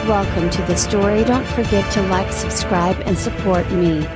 Welcome to the story. Don't forget to like, subscribe and support me.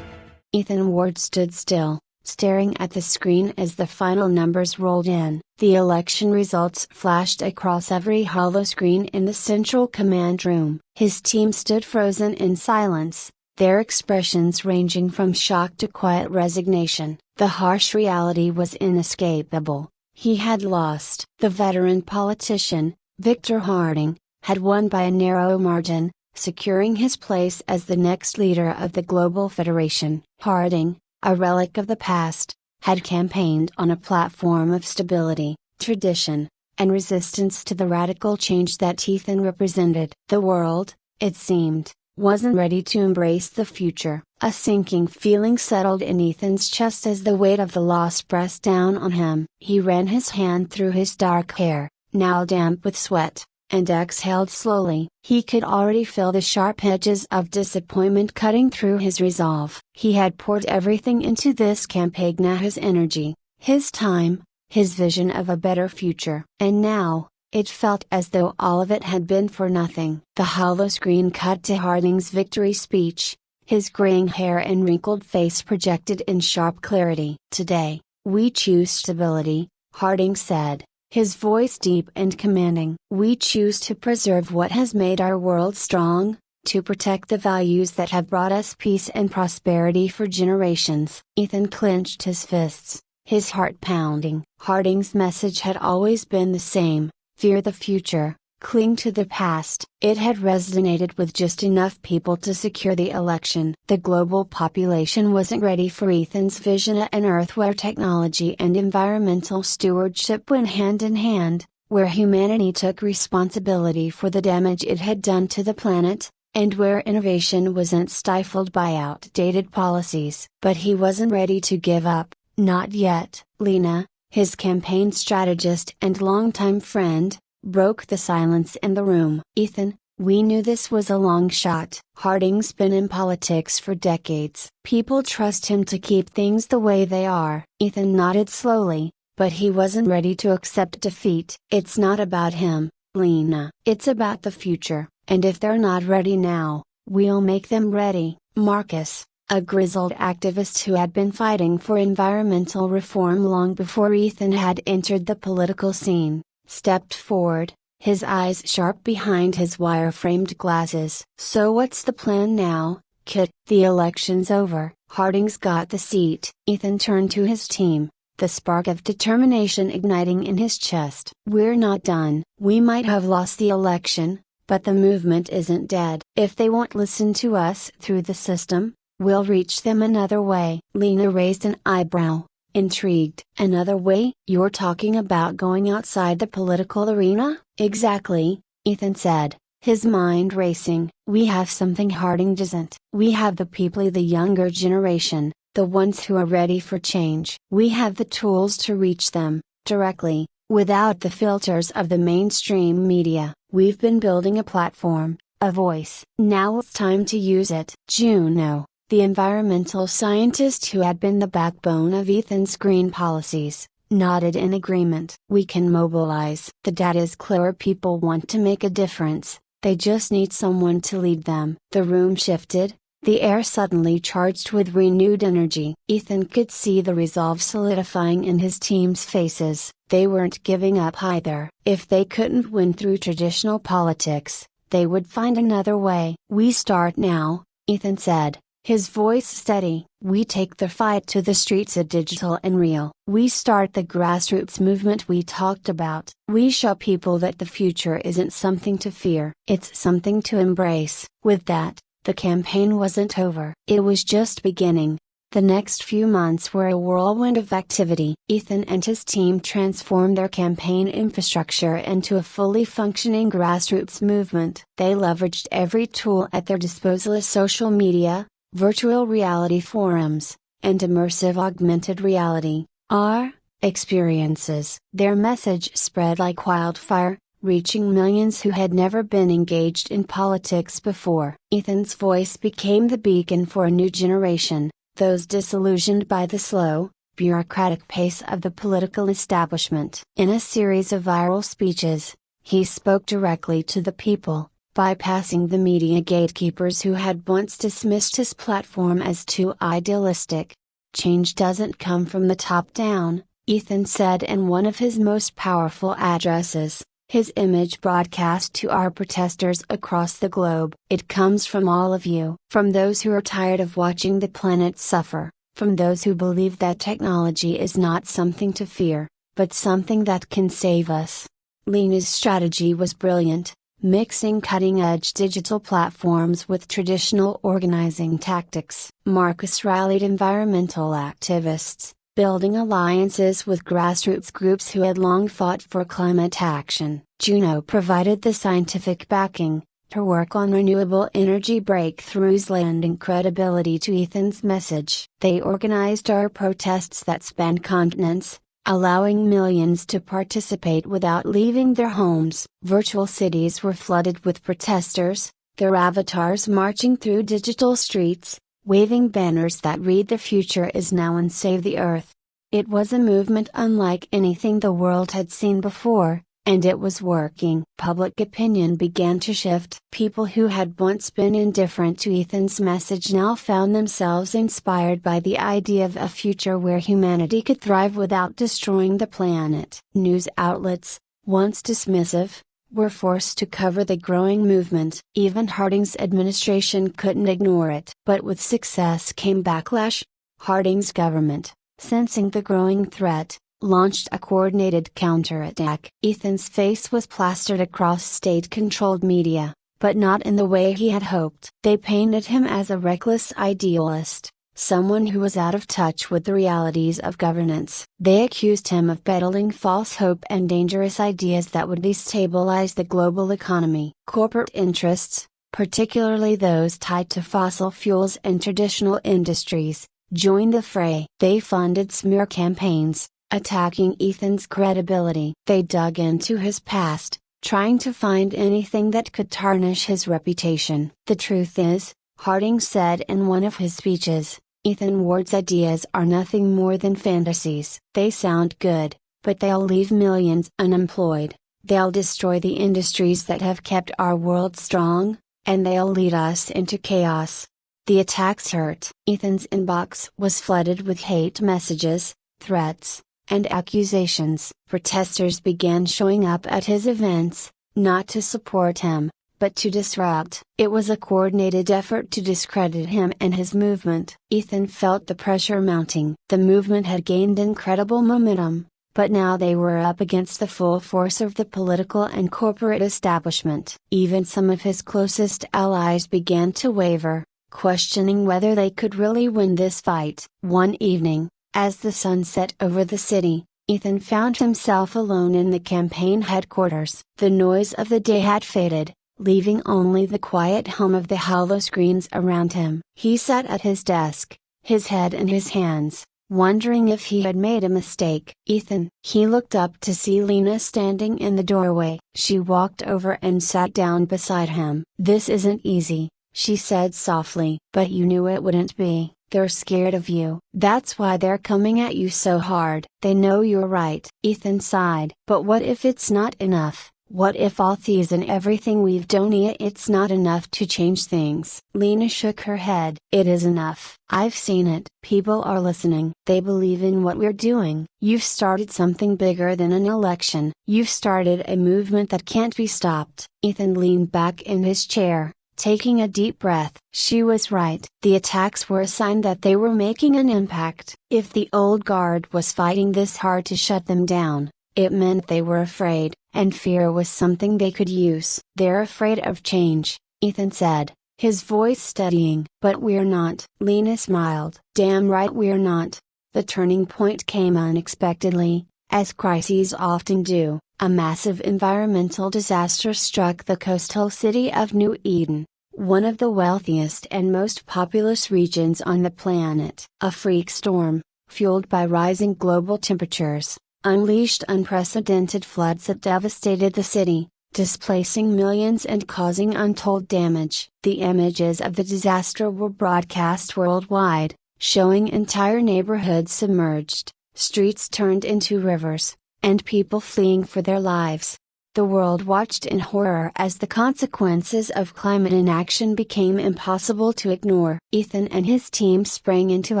Ethan Ward stood still, staring at the screen as the final numbers rolled in. The election results flashed across every holoscreen in the central command room. His team stood frozen in silence, their expressions ranging from shock to quiet resignation. The harsh reality was inescapable. He had lost. The veteran politician, Victor Harding, had won by a narrow margin, securing his place as the next leader of the Global Federation. Harding, a relic of the past, had campaigned on a platform of stability, tradition, and resistance to the radical change that Ethan represented. The world, it seemed, wasn't ready to embrace the future. A sinking feeling settled in Ethan's chest as the weight of the loss pressed down on him. He ran his hand through his dark hair, now damp with sweat, and exhaled slowly. He could already feel the sharp edges of disappointment cutting through his resolve. He had poured everything into this campaign, his energy, his time, his vision of a better future. And now, it felt as though all of it had been for nothing. The holoscreen cut to Harding's victory speech, his graying hair and wrinkled face projected in sharp clarity. "Today, we choose stability," Harding said, his voice deep and commanding. "We choose to preserve what has made our world strong, to protect the values that have brought us peace and prosperity for generations." Ethan clenched his fists, his heart pounding. Harding's message had always been the same: fear the future, cling to the past. It had resonated with just enough people to secure the election. The global population wasn't ready for Ethan's vision of an Earth where technology and environmental stewardship went hand in hand, where humanity took responsibility for the damage it had done to the planet, and where innovation wasn't stifled by outdated policies. But he wasn't ready to give up, not yet. Lena, his campaign strategist and longtime friend, broke the silence in the room. "Ethan, we knew this was a long shot. Harding's been in politics for decades. People trust him to keep things the way they are." Ethan nodded slowly, but he wasn't ready to accept defeat. "It's not about him, Lena. It's about the future, and if they're not ready now, we'll make them ready." Marcus, a grizzled activist who had been fighting for environmental reform long before Ethan had entered the political scene, stepped forward, his eyes sharp behind his wire-framed glasses. "So what's the plan now, Kit?" "The election's over. Harding's got the seat." Ethan turned to his team, the spark of determination igniting in his chest. "We're not done. We might have lost the election, but the movement isn't dead. If they won't listen to us through the system, we'll reach them another way." Lena raised an eyebrow, intrigued. "Another way? You're talking about going outside the political arena?" "Exactly," Ethan said, his mind racing. "We have something Harding doesn't. We have the people, the younger generation, the ones who are ready for change. We have the tools to reach them, directly, without the filters of the mainstream media. We've been building a platform, a voice. Now it's time to use it." Juno, the environmental scientist who had been the backbone of Ethan's green policies, nodded in agreement. "We can mobilize. The data's clear. People want to make a difference, they just need someone to lead them." The room shifted, the air suddenly charged with renewed energy. Ethan could see the resolve solidifying in his team's faces. They weren't giving up either. If they couldn't win through traditional politics, they would find another way. "We start now," Ethan said, his voice steady. "We take the fight to the streets, of digital and real. We start the grassroots movement we talked about. We show people that the future isn't something to fear, it's something to embrace." With that, the campaign wasn't over. It was just beginning. The next few months were a whirlwind of activity. Ethan and his team transformed their campaign infrastructure into a fully functioning grassroots movement. They leveraged every tool at their disposal: social media, virtual reality forums, and immersive augmented reality (AR) experiences. Their message spread like wildfire, reaching millions who had never been engaged in politics before. Ethan's voice became the beacon for a new generation, those disillusioned by the slow, bureaucratic pace of the political establishment. In a series of viral speeches, He spoke directly to the people, bypassing the media gatekeepers who had once dismissed his platform as too idealistic. Change doesn't come from the top down, Ethan said in one of his most powerful addresses. His image broadcast to our protesters across the globe. It comes from all of you. From those who are tired of watching the planet suffer. From those who believe that technology is not something to fear, but something that can save us. Lena's strategy was brilliant, mixing cutting-edge digital platforms with traditional organizing tactics. Marcus rallied environmental activists, building alliances with grassroots groups who had long fought for climate action. Juno provided the scientific backing. Her work on renewable energy breakthroughs lending credibility to Ethan's message. They organized our protests that spanned continents, allowing millions to participate without leaving their homes. Virtual cities were flooded with protesters, their avatars marching through digital streets, waving banners that read "The future is now and save the earth." It was a movement unlike anything the world had seen before, and it was working. Public opinion began to shift. People who had once been indifferent to Ethan's message now found themselves inspired by the idea of a future where humanity could thrive without destroying the planet. News outlets, once dismissive, were forced to cover the growing movement. Even Harding's administration couldn't ignore it. But with success came backlash. Harding's government, sensing the growing threat, launched a coordinated counterattack. Ethan's face was plastered across state-controlled media, but not in the way he had hoped. They painted him as a reckless idealist, someone who was out of touch with the realities of governance. They accused him of peddling false hope and dangerous ideas that would destabilize the global economy. Corporate interests, particularly those tied to fossil fuels and traditional industries, joined the fray. They funded smear campaigns, attacking Ethan's credibility. They dug into his past, trying to find anything that could tarnish his reputation. The truth is, Harding said in one of his speeches, Ethan Ward's ideas are nothing more than fantasies. They sound good, but they'll leave millions unemployed, they'll destroy the industries that have kept our world strong, and they'll lead us into chaos. The attacks hurt. Ethan's inbox was flooded with hate messages, threats, and accusations. Protesters began showing up at his events, not to support him, but to disrupt. It was a coordinated effort to discredit him and his movement. Ethan felt the pressure mounting. The movement had gained incredible momentum, but now they were up against the full force of the political and corporate establishment. Even some of his closest allies began to waver, questioning whether they could really win this fight. One evening, as the sun set over the city, Ethan found himself alone in the campaign headquarters. The noise of the day had faded, leaving only the quiet hum of the hollow screens around him. He sat at his desk, his head in his hands, wondering if he had made a mistake. "Ethan." He looked up to see Lena standing in the doorway. She walked over and sat down beside him. "This isn't easy," she said softly. "But you knew it wouldn't be. They're scared of you. That's why they're coming at you so hard. They know you're right." Ethan sighed. "But what if it's not enough? What if all these and everything we've done, it's not enough to change things?" Lena shook her head. "It is enough. I've seen it. People are listening. They believe in what we're doing. You've started something bigger than an election. You've started a movement that can't be stopped." Ethan leaned back in his chair, taking a deep breath. She was right. The attacks were a sign that they were making an impact. If the old guard was fighting this hard to shut them down, it meant they were afraid, and fear was something they could use. "They're afraid of change," Ethan said, his voice steadying. "But we're not." Lena smiled. "Damn right we're not." The turning point came unexpectedly, as crises often do. A massive environmental disaster struck the coastal city of New Eden, one of the wealthiest and most populous regions on the planet. A freak storm, fueled by rising global temperatures, unleashed unprecedented floods that devastated the city, displacing millions and causing untold damage. The images of the disaster were broadcast worldwide, showing entire neighborhoods submerged, streets turned into rivers, and people fleeing for their lives. The world watched in horror as the consequences of climate inaction became impossible to ignore. Ethan and his team sprang into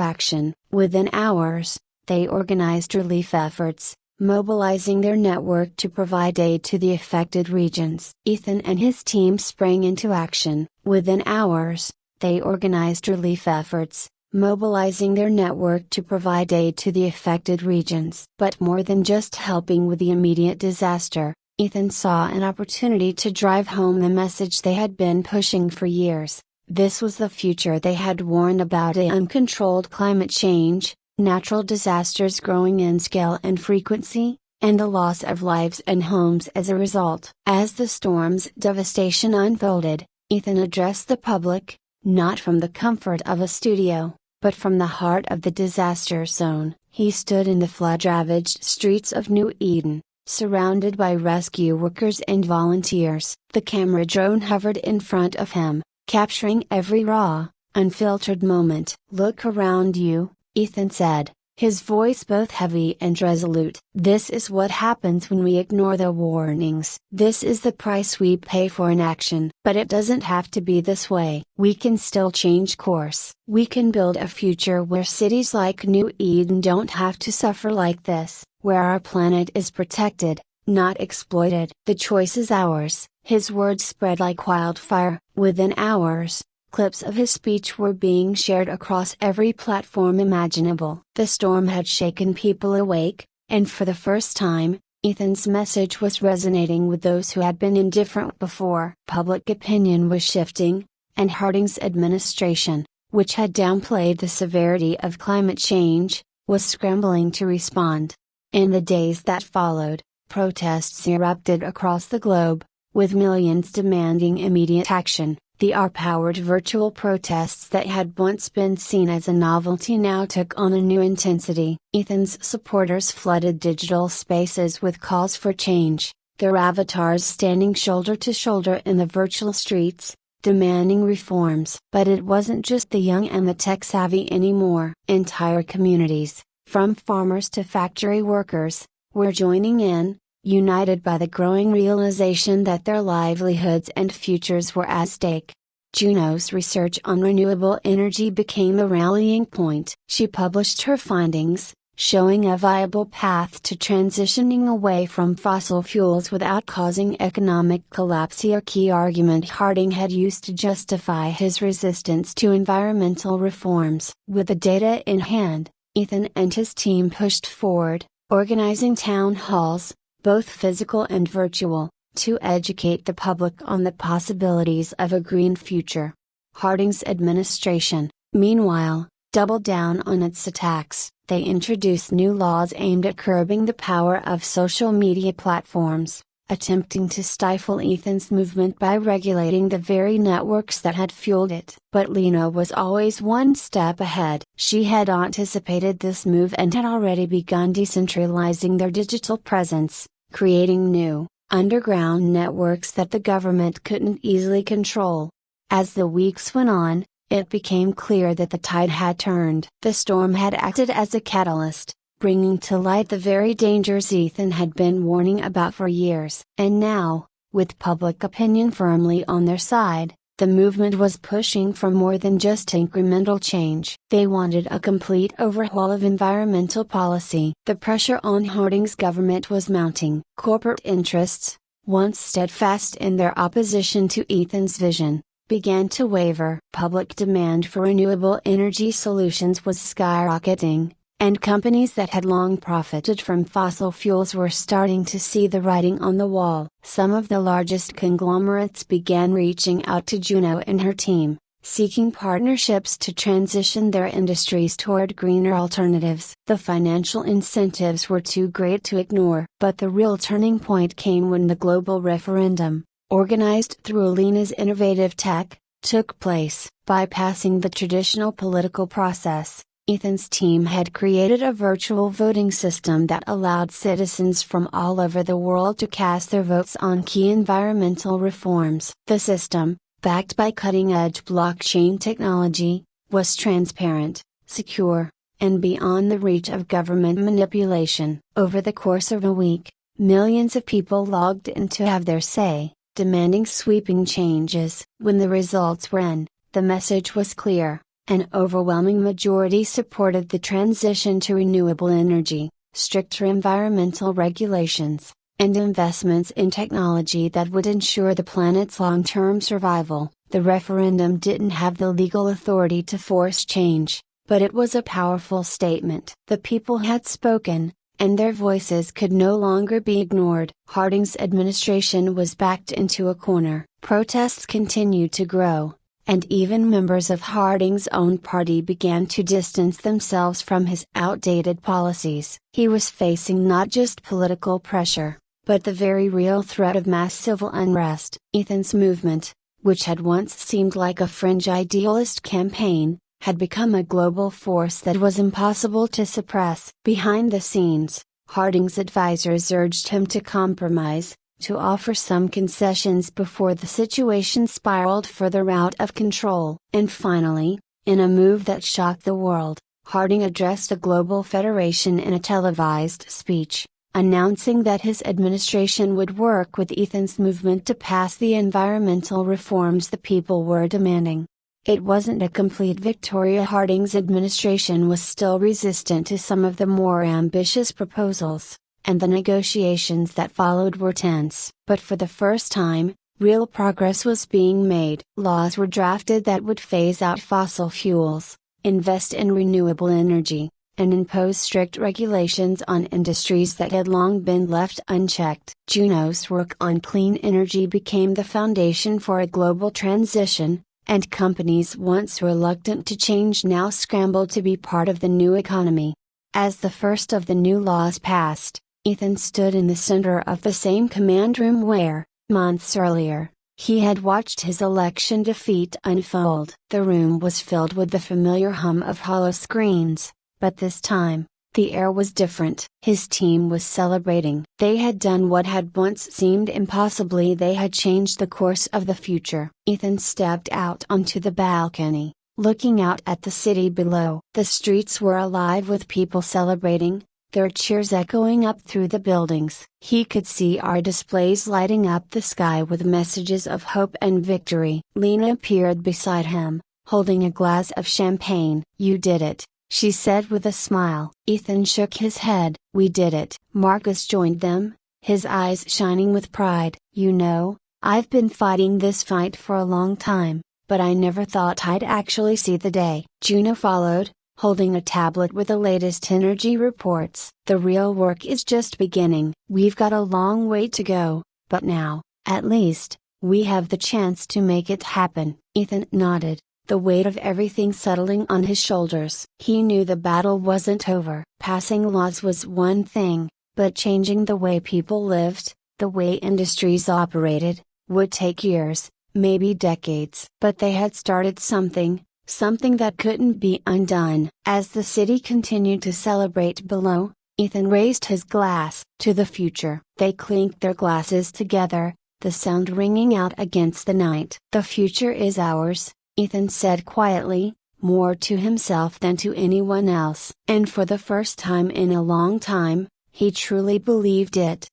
action. Within hours, they organized relief efforts, mobilizing their network to provide aid to the affected regions. Ethan and his team sprang into action. Within hours, they organized relief efforts, mobilizing their network to provide aid to the affected regions. But more than just helping with the immediate disaster, Ethan saw an opportunity to drive home the message they had been pushing for years. This was the future they had warned about: uncontrolled climate change, natural disasters growing in scale and frequency, and the loss of lives and homes as a result. As the storm's devastation unfolded, Ethan addressed the public, not from the comfort of a studio, but from the heart of the disaster zone. He stood in the flood-ravaged streets of New Eden, surrounded by rescue workers and volunteers. The camera drone hovered in front of him, capturing every raw, unfiltered moment. "Look around you," Ethan said, his voice both heavy and resolute. "This is what happens when we ignore the warnings. This is the price we pay for inaction. But it doesn't have to be this way. We can still change course. We can build a future where cities like New Eden don't have to suffer like this, where our planet is protected, not exploited. The choice is ours." His words spread like wildfire. Within hours, clips of his speech were being shared across every platform imaginable. The storm had shaken people awake, and for the first time, Ethan's message was resonating with those who had been indifferent before. Public opinion was shifting, and Harding's administration, which had downplayed the severity of climate change, was scrambling to respond. In the days that followed, protests erupted across the globe, with millions demanding immediate action. The R-powered virtual protests that had once been seen as a novelty now took on a new intensity. Ethan's supporters flooded digital spaces with calls for change, their avatars standing shoulder to shoulder in the virtual streets, demanding reforms. But it wasn't just the young and the tech-savvy anymore. Entire communities, from farmers to factory workers, were joining in, united by the growing realization that their livelihoods and futures were at stake. Juno's research on renewable energy became a rallying point. She published her findings, showing a viable path to transitioning away from fossil fuels without causing economic collapse, a key argument Harding had used to justify his resistance to environmental reforms. With the data in hand, Ethan and his team pushed forward, organizing town halls, both physical and virtual, to educate the public on the possibilities of a green future. Harding's administration, meanwhile, doubled down on its attacks. They introduced new laws aimed at curbing the power of social media platforms, attempting to stifle Ethan's movement by regulating the very networks that had fueled it. But Lena was always one step ahead. She had anticipated this move and had already begun decentralizing their digital presence, creating new, underground networks that the government couldn't easily control. As the weeks went on, it became clear that the tide had turned. The storm had acted as a catalyst, bringing to light the very dangers Ethan had been warning about for years. And now, with public opinion firmly on their side, the movement was pushing for more than just incremental change. They wanted a complete overhaul of environmental policy. The pressure on Harding's government was mounting. Corporate interests, once steadfast in their opposition to Ethan's vision, began to waver. Public demand for renewable energy solutions was skyrocketing, and companies that had long profited from fossil fuels were starting to see the writing on the wall. Some of the largest conglomerates began reaching out to Juno and her team, seeking partnerships to transition their industries toward greener alternatives. The financial incentives were too great to ignore. But the real turning point came when the global referendum, organized through Lena's innovative tech, took place. Bypassing the traditional political process, Ethan's team had created a virtual voting system that allowed citizens from all over the world to cast their votes on key environmental reforms. The system, backed by cutting-edge blockchain technology, was transparent, secure, and beyond the reach of government manipulation. Over the course of a week, Millions of people logged in to have their say, demanding sweeping changes. When the results were in, the message was clear. An overwhelming majority supported the transition to renewable energy, stricter environmental regulations, and investments in technology that would ensure the planet's long-term survival. The referendum didn't have the legal authority to force change, but it was a powerful statement. The people had spoken, and their voices could no longer be ignored. Harding's administration was backed into a corner. Protests continued to grow, and even members of Harding's own party began to distance themselves from his outdated policies. He was facing not just political pressure, but the very real threat of mass civil unrest. Ethan's movement, which had once seemed like a fringe idealist campaign, had become a global force that was impossible to suppress. Behind the scenes, Harding's advisors urged him to compromise, to offer some concessions before the situation spiraled further out of control. And finally, in a move that shocked the world, Harding addressed a global federation in a televised speech, announcing that his administration would work with Ethan's movement to pass the environmental reforms the people were demanding. It wasn't a complete victory. Harding's administration was still resistant to some of the more ambitious proposals, and the negotiations that followed were tense. But for the first time, real progress was being made. Laws were drafted that would phase out fossil fuels, invest in renewable energy, and impose strict regulations on industries that had long been left unchecked. Juno's work on clean energy became the foundation for a global transition, and companies once reluctant to change now scrambled to be part of the new economy. As the first of the new laws passed, Ethan stood in the center of the same command room where, months earlier, he had watched his election defeat unfold. The room was filled with the familiar hum of hollow screens, but this time, the air was different. His team was celebrating. They had done what had once seemed impossible. They had changed the course of the future. Ethan stepped out onto the balcony, looking out at the city below. The streets were alive with people celebrating, their cheers echoing up through the buildings. He could see art displays lighting up the sky with messages of hope and victory. Lena appeared beside him, holding a glass of champagne. "You did it," she said with a smile. Ethan shook his head. "We did it." Marcus joined them, his eyes shining with pride. "You know, I've been fighting this fight for a long time, but I never thought I'd actually see the day." Juno followed, holding a tablet with the latest energy reports. "The real work is just beginning. We've got a long way to go, but now, at least, we have the chance to make it happen." Ethan nodded, the weight of everything settling on his shoulders. He knew the battle wasn't over. Passing laws was one thing, but changing the way people lived, the way industries operated, would take years, maybe decades. But they had started something that couldn't be undone. As the city continued to celebrate below, Ethan raised his glass to the future. They clinked their glasses together, the sound ringing out against the night. "The future is ours," Ethan said quietly, more to himself than to anyone else. And for the first time in a long time, he truly believed it.